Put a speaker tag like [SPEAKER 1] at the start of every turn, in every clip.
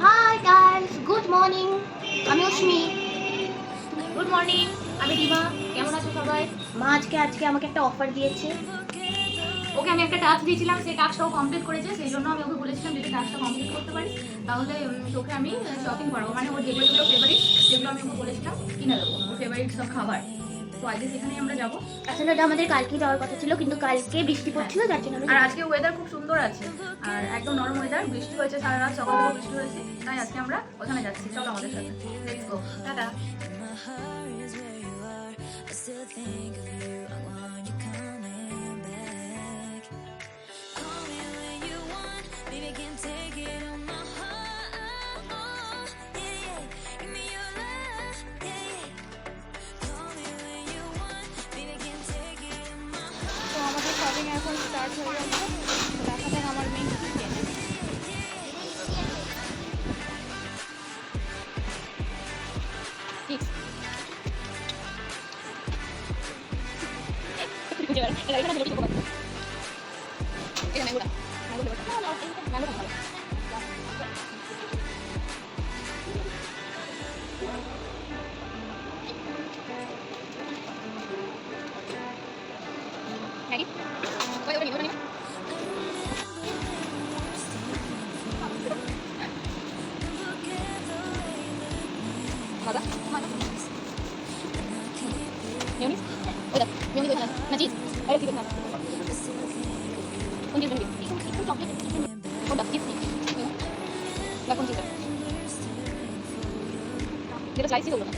[SPEAKER 1] Hi guys, good morning. আমি Ashmi.
[SPEAKER 2] Good morning, আমি রিমা। কেমন আছো সবাই?
[SPEAKER 1] মা আজকে আমাকে একটা অফার দিয়েছে।
[SPEAKER 2] ওকে আমি একটা টাস্ক দিয়েছিলাম, সেই টাস্কটাও কমপ্লিট করেছে। সেই জন্য আমি ওকে বলেছিলাম যদি টাস্কটা কমপ্লিট করতে পারি তাহলে তোকে আমি শপিং করাবো, মানে ওর যেগুলো যেগুলো ফেভারিট সেগুলো আমি ওকে বলেছিলাম কিনে দেবো, ওর ফেভারিট সব খাবার। তো আজকে সেখানেই আমরা যাবো।
[SPEAKER 1] আসলে এটা আমাদের কালকে যাওয়ার কথা ছিল, কিন্তু কালকে বৃষ্টি পড়ছিল, যার জন্য
[SPEAKER 2] আর আজকে ওয়েদার খুব সুন্দর আছে, আর একদম নরম ওয়েদার। বৃষ্টি হয়েছে সারা রাত, সকাল থেকে বৃষ্টি হয়েছে, তাই আজকে আমরা ওখানে যাচ্ছি। চলো আমাদের সাথে, লেটস গো, টাটা।
[SPEAKER 3] তো আমাদের শপিং এখন স্টার্ট হয়ে গেছে। দেখা যাক আমার মেয়ে কি কেনে।
[SPEAKER 2] যেটা চাইছি ওগুলো না।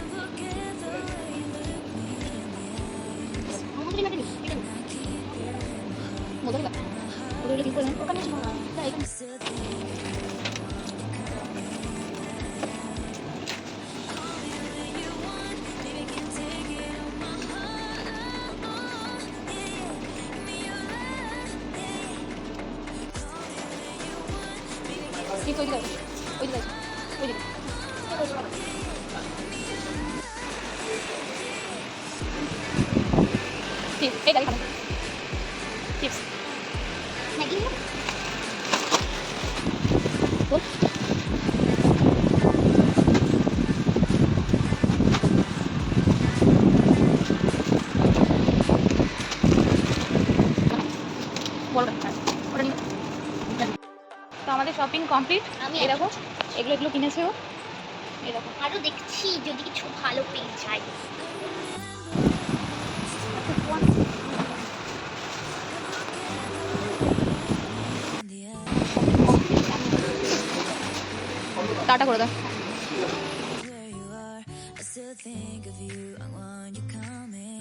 [SPEAKER 2] মজা লাগে ওগুলো কি করে ওখানে ছিল না তাই এখানে ঠিক ওই দিকে ওই দিকে ওই দিকে ঠিক এই গাড়ি খাবে চিপস
[SPEAKER 1] ম্যাগি
[SPEAKER 2] বল বড় ওটা নিয়ে তো আমাদের শপিং কমপ্লিট।
[SPEAKER 1] আমি
[SPEAKER 2] এই দেখো এগুলো কিনেছে ও। এই দেখো
[SPEAKER 1] আরো দেখছি যদি কিছু ভালো পেয়ে যাই।
[SPEAKER 2] টাটা করে দাও।
[SPEAKER 4] I still think of you. I want you coming